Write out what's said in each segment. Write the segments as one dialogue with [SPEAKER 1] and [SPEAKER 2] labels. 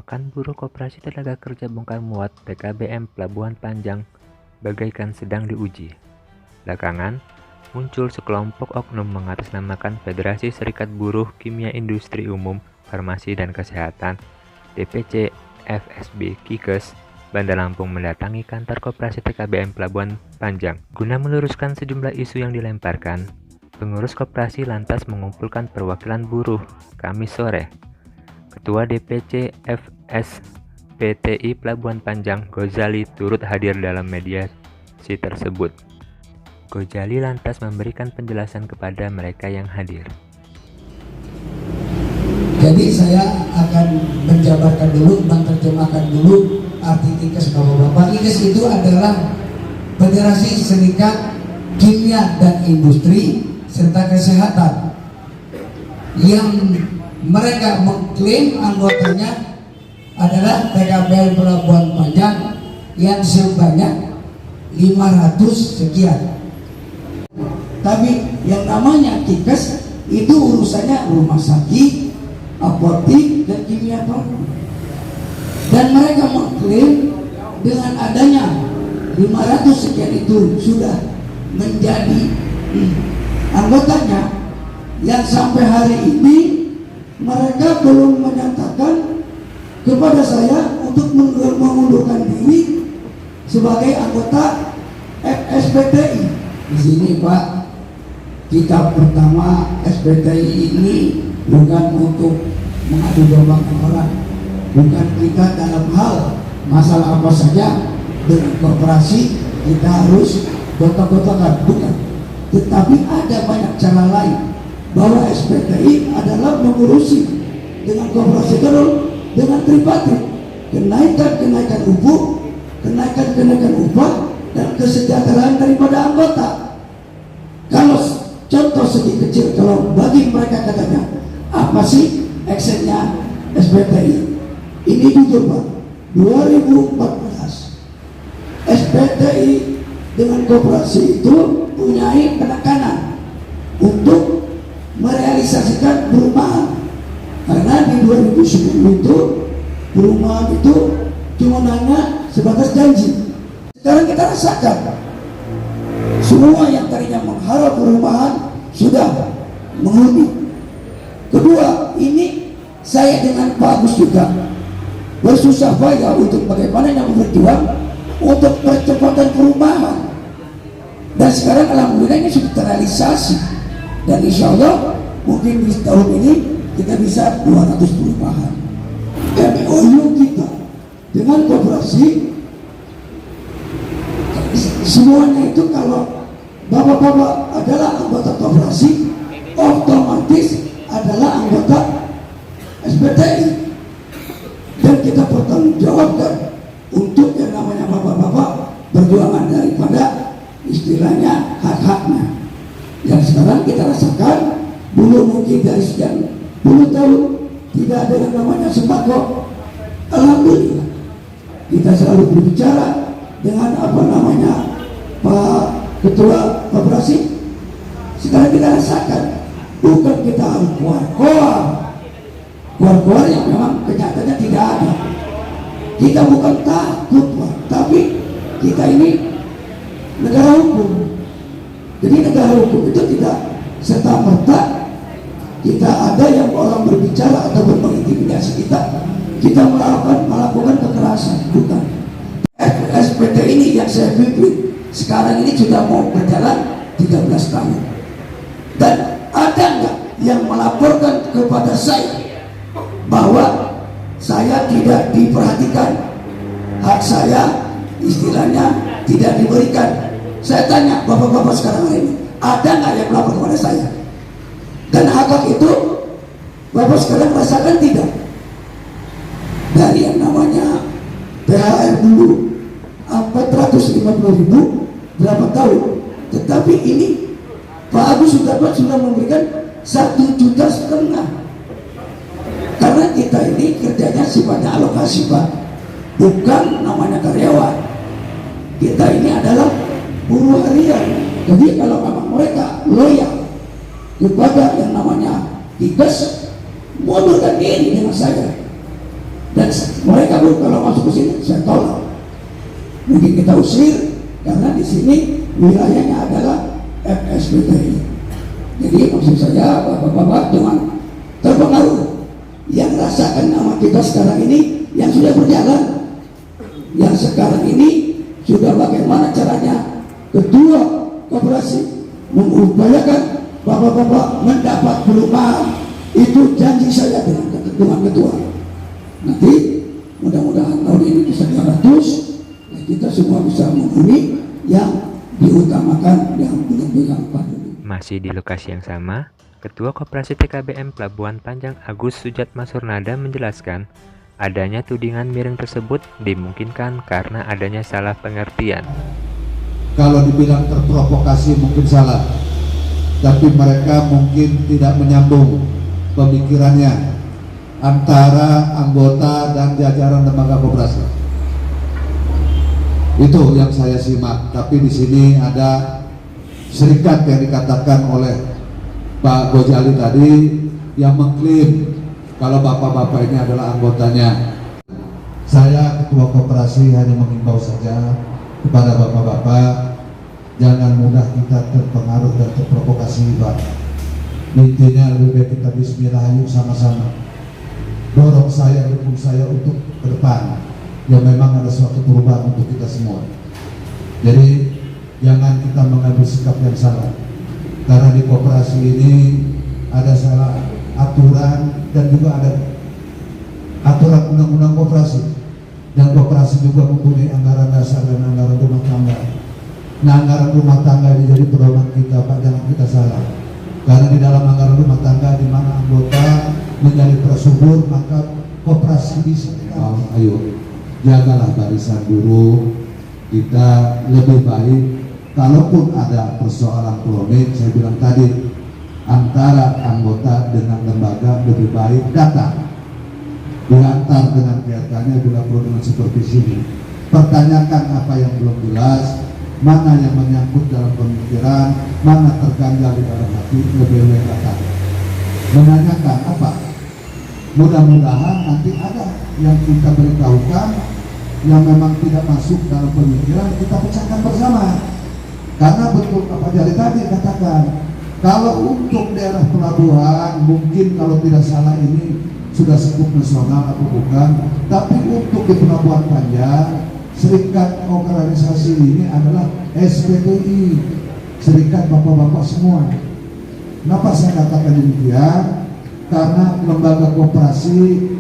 [SPEAKER 1] Penolakan buruh Koperasi Tenaga Kerja Bongkar Muat (PKBM) Pelabuhan Panjang bagaikan sedang diuji. Belakangan, muncul sekelompok oknum mengatasnamakan Federasi Serikat Buruh Kimia Industri Umum, Farmasi dan Kesehatan (DPC FSB Kikes) Bandar Lampung mendatangi kantor Koperasi PKBM Pelabuhan Panjang guna meluruskan sejumlah isu yang dilemparkan. Pengurus koperasi lantas mengumpulkan perwakilan buruh Kamis sore. Ketua DPC FSPTI Pelabuhan Panjang, Ghazali, turut hadir dalam mediasi tersebut. Ghazali lantas memberikan penjelasan kepada mereka yang hadir.
[SPEAKER 2] Jadi saya akan menjabarkan dulu, menerjemahkan dulu arti IKES Bapak-Bapak. IKES itu adalah Federasi Serikat Kimia dan Industri serta Kesehatan yang mereka mengklaim anggotanya adalah PKBM Pelabuhan Panjang yang sebanyak 500 sekian. Tapi yang namanya Kikes itu urusannya rumah sakit, apotik, dan kimia produk. Dan mereka mengklaim dengan adanya 500 sekian itu sudah menjadi anggotanya, yang sampai hari ini mereka belum menyatakan kepada saya untuk mengundurkan diri sebagai anggota FSPTI. Di sini Pak, kita pertama SPTI ini bukan untuk mengadu domba orang, bukan kita dalam hal masalah apa saja dengan koperasi kita harus gotok-gotokan, bukan. Tetapi ada banyak cara lain bahwa SPTI adalah mengurusi dengan koperasi terus, dengan tripartit, kenaikan upah, kenaikan upah, dan kesejahteraan daripada anggota. Kalau contoh segi kecil, kalau bagi mereka katanya apa sih actionnya SPTI? Ini jujur Pak, 2014 SPTI dengan koperasi itu punyai penekanan untuk merealisasikan perumahan, karena di 2010 itu perumahan itu cuma hanya sebatas janji. Sekarang kita rasakan semua yang tadinya mengharap perumahan sudah menghuni. Kedua, ini saya dengan Pak Agus juga bersusah payah untuk bagaimana yang berjuang untuk percepatan perumahan, dan sekarang alhamdulillah ini sudah terrealisasi, dan insya Allah mungkin di tahun ini kita bisa 200 perumahan. MOU kita dengan koperasi semuanya itu, kalau bapak-bapak adalah anggota koperasi, otomatis adalah anggota SPTI, dan kita bertanggungjawabkan untuk yang namanya bapak-bapak perjuangan daripada istilahnya hak-haknya yang sekarang kita rasakan. Dulu mungkin dari sekian puluh tahun tidak ada yang namanya sembako. Alhamdulillah kita selalu berbicara dengan apa namanya Pak Ketua Koperasi. Sekarang kita rasakan, bukan kita harus keluar yang memang kenyataannya tidak ada. Kita bukan takut Pak, tapi kita ini negara hukum. Jadi negara hukum itu tidak serta-merta kita ada yang orang berbicara atau mengintimidasi kita melakukan kekerasan, bukan. SPT ini yang saya pimpin sekarang ini sudah mau berjalan 13 tahun, dan ada nggak yang melaporkan kepada saya bahwa saya tidak diperhatikan, hak saya istilahnya tidak diberikan? Saya tanya bapak-bapak sekarang ini, ada nggak yang melapor kepada saya? Dan hak itu bapak sekarang rasakan tidak? Dari yang namanya THR dulu 450.000 berapa tahun, tetapi ini Pak Agus sudah memberikan 1,5 juta, karena kita ini kerjanya sifatnya alokasi Pak, bukan namanya karyawan. Kita ini adalah buruh harian. Jadi kalau memang mereka loyal kepada yang namanya Kikes, mundurkan diri dengan saya. Dan mereka pun kalau masuk ke sini saya tolak. Mungkin kita usir karena di sini wilayahnya adalah FSBTI. Jadi maksud saya bapak-bapak jangan terpengaruh. Yang rasakan nama kita sekarang ini yang sudah berjalan, yang sekarang ini sudah bagaimana caranya ketua koperasi mengupayakan bapak-bapak mendapat perumahan. Itu janji saya dengan ketua. Nanti mudah-mudahan tahun ini bisa 200, dan kita semua bisa memenuhi yang diutamakan yang belum pandemi.
[SPEAKER 1] Masih di lokasi yang sama, Ketua Koperasi TKBM Pelabuhan Panjang Agus Sujatma Surnada menjelaskan, adanya tudingan miring tersebut dimungkinkan karena adanya salah pengertian.
[SPEAKER 3] Kalau dibilang terprovokasi mungkin salah, tapi mereka mungkin tidak menyambung pemikirannya antara anggota dan jajaran lembaga koperasi. Itu yang saya simak. Tapi di sini ada serikat yang dikatakan oleh Pak Gojali tadi yang mengklaim kalau bapak-bapak ini adalah anggotanya. Saya ketua koperasi hanya mengimbau saja kepada bapak-bapak, jangan mudah kita terpengaruh dan terprovokasi, Pak. Intinya lebih baik kita bismillah, yuk sama-sama dorong saya, dukung saya untuk ke depan yang memang ada suatu perubahan untuk kita semua. Jadi jangan kita mengambil sikap yang salah, karena di koperasi ini ada salah aturan dan juga ada aturan undang-undang koperasi, dan koperasi juga mempunyai anggaran dasar dan anggaran rumah tangga. Nah, anggaran rumah tangga ini jadi pedoman kita, Pak, jangan kita salah. Karena di dalam anggaran rumah tangga di mana anggota menjadi tersubur, maka koperasi bisa. Ayo, jagalah barisan buruh kita lebih baik. Kalaupun ada persoalan kronik, saya bilang tadi, antara anggota dengan lembaga lebih baik datang, diantar dengan PRK-nya bila perlu dengan supervisi ini. Pertanyakan apa yang belum jelas, mana yang menyangkut dalam pemikiran, mana terganjal di dalam hati, lebih baik datang. Menanyakan apa? Mudah-mudahan nanti ada yang kita beritahukan yang memang tidak masuk dalam pemikiran, kita pecahkan bersama. Karena betul Pak Jali tadi katakan, kalau untuk daerah pelabuhan mungkin kalau tidak salah ini sudah skup nasional atau bukan, tapi untuk di Pelabuhan Panjang, serikat organisasi ini adalah SPTI, serikat bapak-bapak semua. Kenapa saya katakan demikian? Karena lembaga koperasi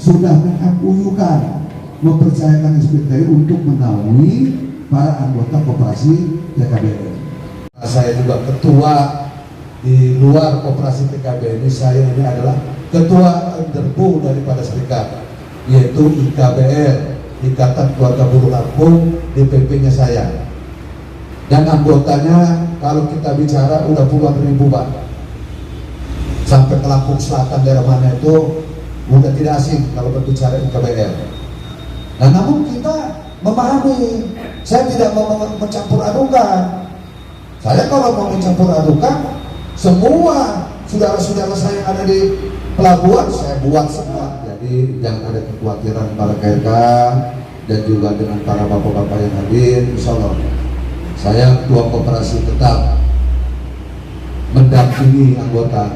[SPEAKER 3] sudah mengakuyukan, mempercayakan SPTI untuk menaungi para anggota koperasi TKBM. Saya juga ketua di luar koperasi TKBM ini, saya ini adalah ketua underbu daripada serikat, yaitu IKBL, Ikatan Keluarga Buruh Lampung, DPP-nya saya. Dan anggotanya kalau kita bicara udah puluhan ribu, Pak. Sampai ke Lampung Selatan, daerah mana itu udah tidak asing kalau berbicara IKBL. Nah, namun kita memahami, saya tidak mau mencampur adukan. Saya kalau mau mencampur adukan, semua saudara-saudara saya yang ada di pelabuhan saya buat semua. Jadi jangan ada kekhawatiran para KRK dan juga dengan para bapak-bapak yang hadir. Insya Allah saya ketua koperasi tetap mendampingi anggota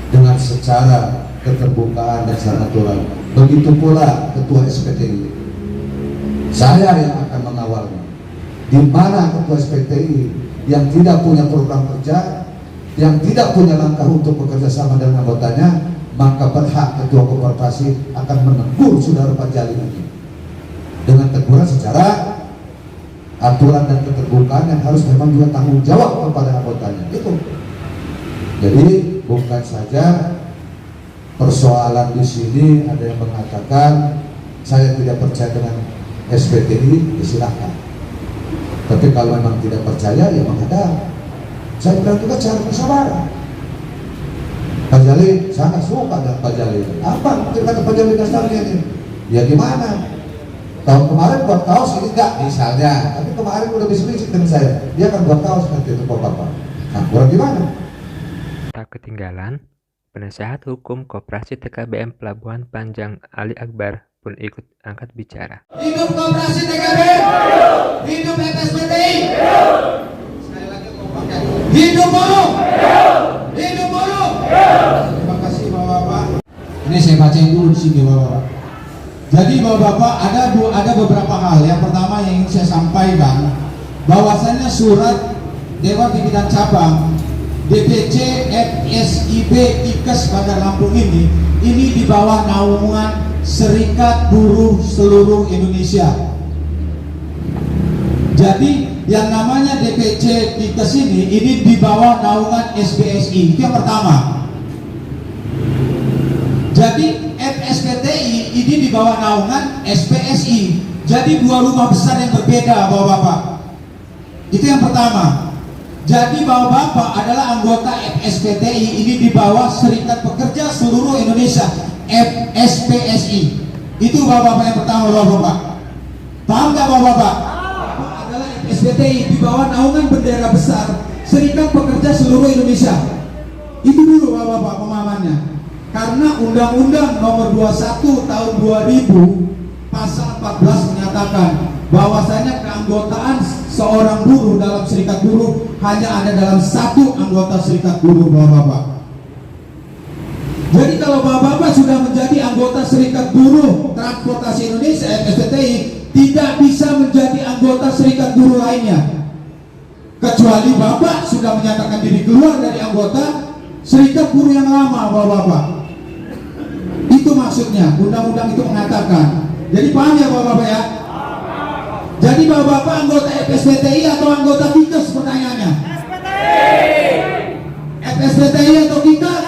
[SPEAKER 3] dengan secara keterbukaan dan secara natural. Begitu pula ketua SPTI, saya yang akan mengawalnya. Di mana ketua SPTI yang tidak punya program kerja, yang tidak punya langkah untuk bekerja sama dengan anggotanya, maka berhak ketua koperasi akan menegur saudara Pak Jali ini dengan teguran secara aturan dan keterbukaan yang harus memang juga tanggung jawab kepada anggotanya. Itu. Jadi bukan saja persoalan di sini ada yang mengatakan saya tidak percaya dengan SPTI, ya silahkan. Tapi kalau memang tidak percaya, ya menghadap. Saya bilang juga cara bersabar. Pak Jali, saya nggak suka dengan Pak Jali. Apa kata Pak Jali dasarnya ini? Ya gimana? Tahun kemarin buat kaos ini enggak misalnya, tapi kemarin udah bisik-bisik dengan saya. Dia akan buat kaos nanti untuk bapak. Nah, kurang gimana?
[SPEAKER 1] Tak ketinggalan, Penasehat Hukum Koperasi TKBM Pelabuhan Panjang Ali Akbar pun ikut angkat bicara.
[SPEAKER 4] Hidup Koperasi TKBM! Hidup FSPTI! Sekali lagi kompak. Hidup buruh! Hidup buruh! Terima kasih Bapak-Bapak. Ini saya bacain dulu di sini Bapak-Bapak. Jadi Bapak-Bapak ada beberapa hal. Yang pertama yang ingin saya sampaikan, bahwasannya surat Dewan Pimpinan Cabang DPC FSIB IKES Bandar Lampung ini di bawah naungan Serikat Buruh Seluruh Indonesia. Jadi yang namanya DPC IKES ini di bawah naungan SBSI. Itu yang pertama. Jadi FSPTI ini di bawah naungan SPSI. Jadi dua rumah besar yang berbeda Bapak-Bapak. Itu yang pertama. Jadi Bapak-Bapak adalah anggota FSPTI ini di bawah Serikat Pekerja Seluruh Indonesia FSPSI. Itu Bapak-Bapak yang pertama Bapak-Bapak. Paham gak Bapak-Bapak? Bapak adalah FSPTI di bawah naungan bendera besar Serikat Pekerja Seluruh Indonesia. Itu dulu Bapak-Bapak pemahamannya. Karena Undang-Undang Nomor 21 Tahun 2000 Pasal 14 menyatakan bahwasanya keanggotaan seorang buruh dalam serikat buruh hanya ada dalam satu anggota serikat buruh Bapak-Bapak. Jadi kalau Bapak-Bapak sudah menjadi anggota serikat buruh transportasi Indonesia FSPTI, tidak bisa menjadi anggota serikat buruh lainnya kecuali Bapak sudah menyatakan diri keluar dari anggota serikat buruh yang lama Bapak-Bapak. Itu maksudnya, undang-undang itu mengatakan. Jadi paham ya Bapak-Bapak ya? Jadi Bapak-Bapak anggota FSPTI atau anggota KIKES pertanyaannya? FSPTI atau KIKES?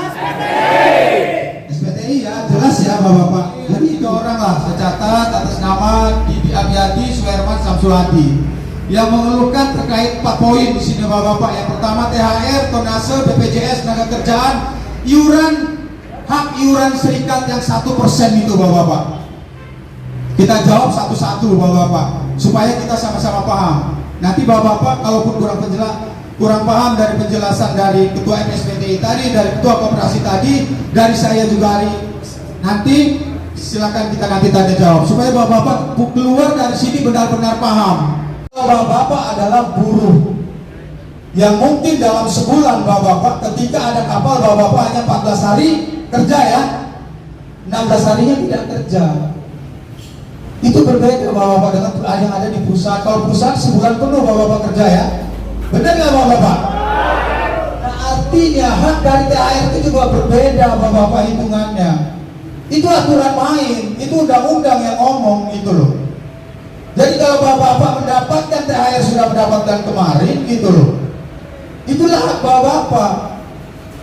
[SPEAKER 4] SPTI ya, jelas ya Bapak-Bapak. Jadi itu orang lah, saya catat atas nama Didi Abiyadi Suherman Samsuladi yang mengeluhkan terkait 4 poin di sini Bapak-Bapak. Yang pertama THR, tonase, BPJS, tenaga kerjaan, hak iuran serikat yang 1% itu Bapak-Bapak. Kita jawab satu-satu Bapak-Bapak supaya kita sama-sama paham. Nanti Bapak-Bapak kalaupun kurang paham dari penjelasan dari Ketua FSPTI tadi, dari Ketua Koperasi tadi, dari saya juga nanti silakan kita nanti tanya jawab supaya Bapak-Bapak keluar dari sini benar-benar paham. Bapak-Bapak adalah buruh yang mungkin dalam sebulan Bapak-Bapak ketika ada kapal Bapak-Bapak hanya 14 hari kerja ya, 16 harinya tidak kerja. Itu berbeda Bapak-Bapak dengan yang ada di perusahaan. Kalau perusahaan sebulan penuh Bapak-Bapak kerja ya, benar nggak Bapak-Bapak? Nah artinya hak dari THR itu juga berbeda Bapak-Bapak hitungannya. Itu aturan main, itu undang-undang yang ngomong gitu loh. Jadi kalau Bapak-Bapak mendapatkan THR sudah mendapatkan kemarin gitu loh, itulah hak Bapak-Bapak.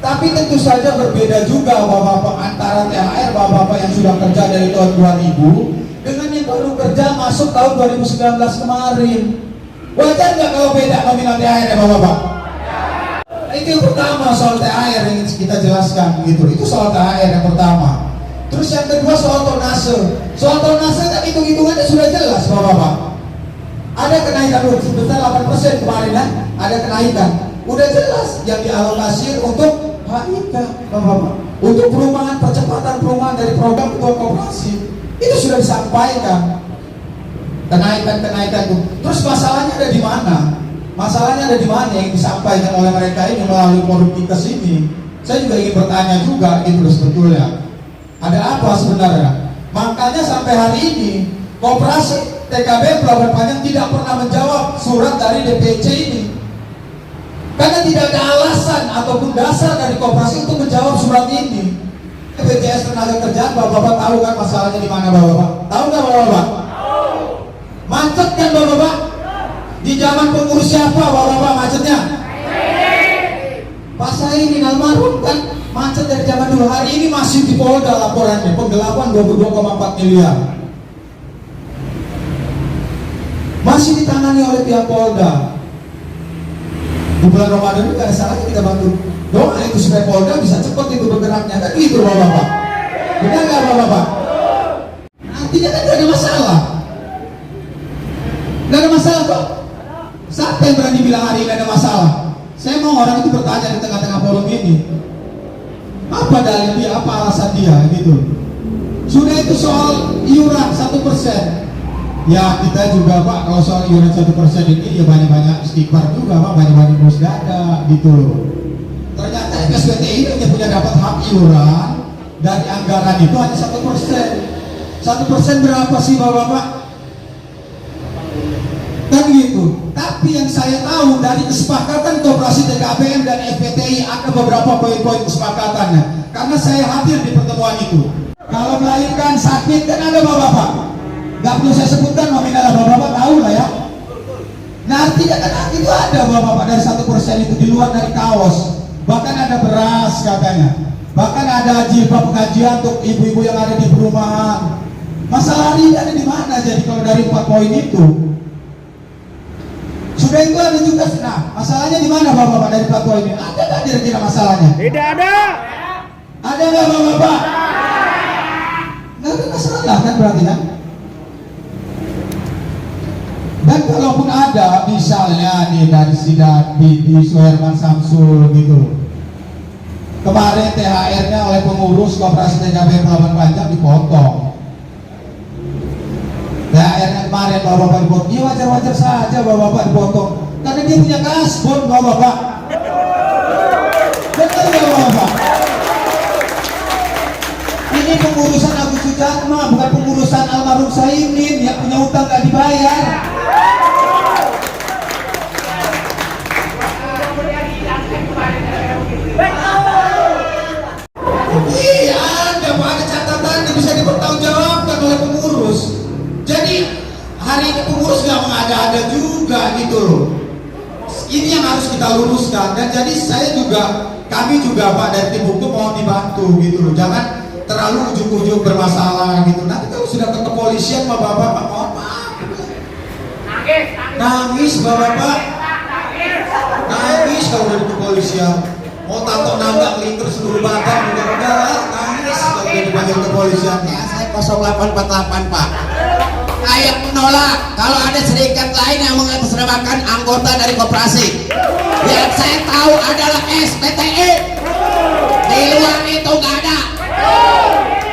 [SPEAKER 4] Tapi tentu saja berbeda juga Bapak-Bapak antara THR Bapak-Bapak yang sudah kerja dari tahun 2000 dengan yang baru kerja masuk tahun 2019 kemarin. Wajar nggak kalau beda nominal THR ya Bapak-Bapak? Itu yang pertama soal THR yang kita jelaskan gitu. Itu soal THR yang pertama. Terus yang kedua soal tonase. Soal tonase kan hitung-hitungannya sudah jelas Bapak-Bapak. Ada kenaikan sebesar 8% kemarin kan? Ada kenaikan. Udah jelas yang dialokasi untuk HIK Bapak-Bapak. Untuk perumahan, percepatan perumahan dari program ketua koperasi. Itu sudah disampaikan kenaikan itu. Terus masalahnya ada di mana? Masalahnya ada di mana yang disampaikan oleh mereka ini melalui forum KIKES ini? Saya juga ingin bertanya juga gitu sebetulnya. Ada apa sebenarnya? Makanya sampai hari ini Koperasi TKB Pelabuhan Panjang tidak pernah menjawab surat dari DPC ini. Karena tidak ada alasan ataupun dasar dari koperasi untuk menjawab surat ini. BPJS tenaga kerjaan Bapak-Bapak tahu kan masalahnya di mana Bapak-Bapak? Tahu nggak Bapak-Bapak? Macet kan Bapak-Bapak? Di zaman pengurus siapa Bapak-Bapak macetnya? Pak Saini almarhum kan macet dari zaman dulu. Hari ini masih di Polda laporannya penggelapan 22,4 miliar. Masih ditangani oleh pihak Polda. Di bulan Ramadan itu gak ada salahnya kita bantu doa itu supaya Polda bisa cepat itu bergeraknya kan gitu Bapak-Bapak. Benar nggak Bapak-Bapak? Nantinya kan gak ada masalah. Gak ada masalah kok. Siapa yang berani bilang hari ini gak ada masalah? Saya mau orang itu bertanya di tengah-tengah forum ini. Apa dalil dia, apa alasan dia gitu. Sudah itu soal iuran 1%. Ya kita juga Pak, kalau soal iuran 1% ini ya banyak-banyak istighfar juga Pak, banyak-banyak bos dada gitu loh. Ternyata SPTI hanya punya dapat hak iuran dari anggaran itu hanya 1%. 1% berapa sih Bapak-Bapak? Kan gitu. Tapi yang saya tahu dari kesepakatan Koperasi TKBM dan SPTI ada beberapa poin-poin kesepakatannya. Karena saya hadir di pertemuan itu. Kalau melahirkan sakit kan ada Bapak-Bapak. Gak perlu saya sebutkan nominal, Bapak-Bapak tahu lah ya. Nah artinya kan itu ada Bapak-Bapak dari 1% itu di luar dari kaos. Bahkan ada beras katanya. Bahkan ada jilbab pengajian untuk ibu-ibu yang ada di perumahan. Masalah ini ada di mana jadi kalau dari 4 poin itu? Sudah itu ada juga. Nah, masalahnya di mana Bapak-Bapak dari 4 poin ini? Ada nggak kira-kira masalahnya?
[SPEAKER 1] Tidak ada.
[SPEAKER 4] Ada nggak Bapak-Bapak? Nggak ada masalah kan berarti kan? Dan kalaupun ada, misalnya nih dari sidang di Suherman Samsul gitu, kemarin THR-nya oleh pengurus Koperasi TKBM Pelabuhan Panjang dipotong. THR-nya kemarin Bapak-Bapak dipotong, ya wajar-wajar saja Bapak-Bapak dipotong, karena dia punya kasbon Bapak-Bapak. Betul nggak Bapak-Bapak? Ini pengurusan Agus Sujatma, bukan pengurusan almarhum Saimin yang punya utang nggak dibayar. Iya, ada Pak, ada catatan yang bisa dipertanggungjawabkan oleh pengurus. Jadi hari ini pengurus nggak mengada-ada juga gitu loh. Ini yang harus kita luruskan. Dan jadi kami juga Pak dari tim hukum mohon dibantu gitu loh. Jangan terlalu ujung-ujung bermasalah gitu. Nanti kalau sudah ke kepolisian Bapak-Bapak mohon maaf. Nangis Bapak-Bapak. Nangis kalau udah di kepolisian. Mau tato nambah liter seluruh badan udah nangis kalau udah dipanggil kepolisian.
[SPEAKER 5] Ya, saya 0848 Pak. Saya menolak kalau ada serikat lain yang mengatasnamakan anggota dari koperasi. Yang saya tahu adalah SPTI. Di luar itu nggak ada.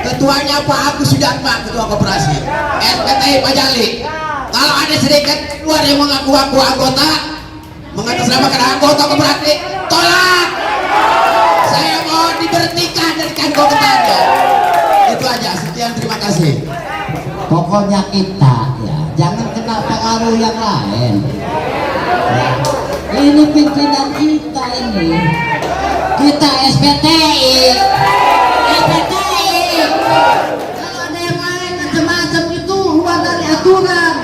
[SPEAKER 5] Ketuanya Pak Agus Sujatma, ketua koperasi. SPTI Pak Jali. Kalau ada serikat luar yang mengaku-ngaku anggota, mengatasnamakan anggota koperasi, tolak. Saya mau diberhentikan dari kantor ketanda. Itu aja. Sekian, terima kasih.
[SPEAKER 6] Pokoknya kita ya jangan kena pengaruh yang lain ya. Ini pimpinan kita ini, kita SPTI. Kalau ada yang lain macam-macam itu luar dari aturan.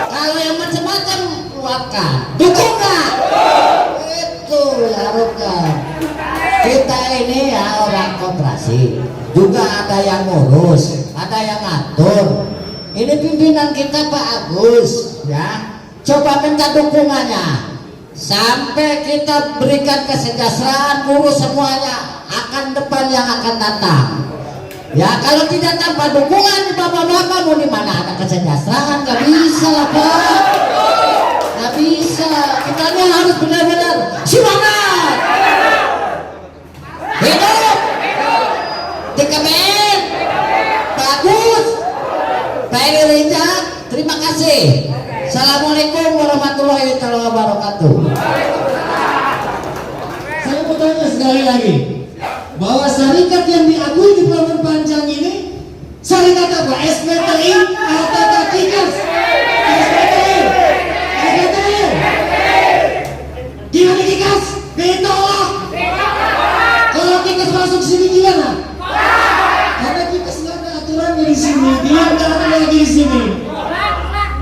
[SPEAKER 6] Kalau yang macam-macam keluarkan, dukung nggak? Itu lakukan. Kita ini ya orang koperasi, juga ada yang ngurus, ada yang ngatur. Ini pimpinan kita Pak Agus ya, coba minta dukungannya sampai kita berikan kesejahteraan, ngurus semuanya akan depan yang akan datang ya. Kalau tidak tanpa dukungan Bapak-Bapak mau di mana ada kesejahteraan? Gak bisa lah Pak, gak bisa. Kita ini harus benar-benar semangat hidup TKBM bagus. Pak Rinja, terima kasih. Assalamualaikum warahmatullahi wabarakatuh.
[SPEAKER 7] Saya mau tanya sekali lagi, bahwa syarikat yang diakui di Pelabuhan Panjang ini syarikat apa? SPTI atau Kikas? SPTI. Gimana Kikas? Ditolak. Kalau Kikas masuk sini gimana? Karena Kikas nggak ada aturannya di sini, dia nggak ada lagi di sini.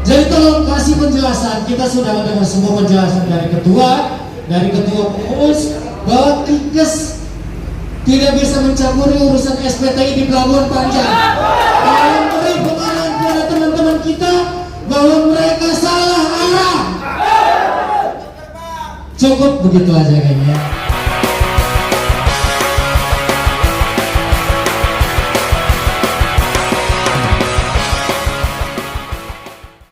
[SPEAKER 7] Jadi tolong kasih penjelasan. Kita sudah mendengar semua penjelasan dari ketua pengurus bahwa Kikas tidak bisa mencampuri urusan SPTI di Pelabuhan Panjang. Tolong beri pengarahan kepada teman-teman kita bahwa mereka salah arah. Cukup begitu aja kayaknya.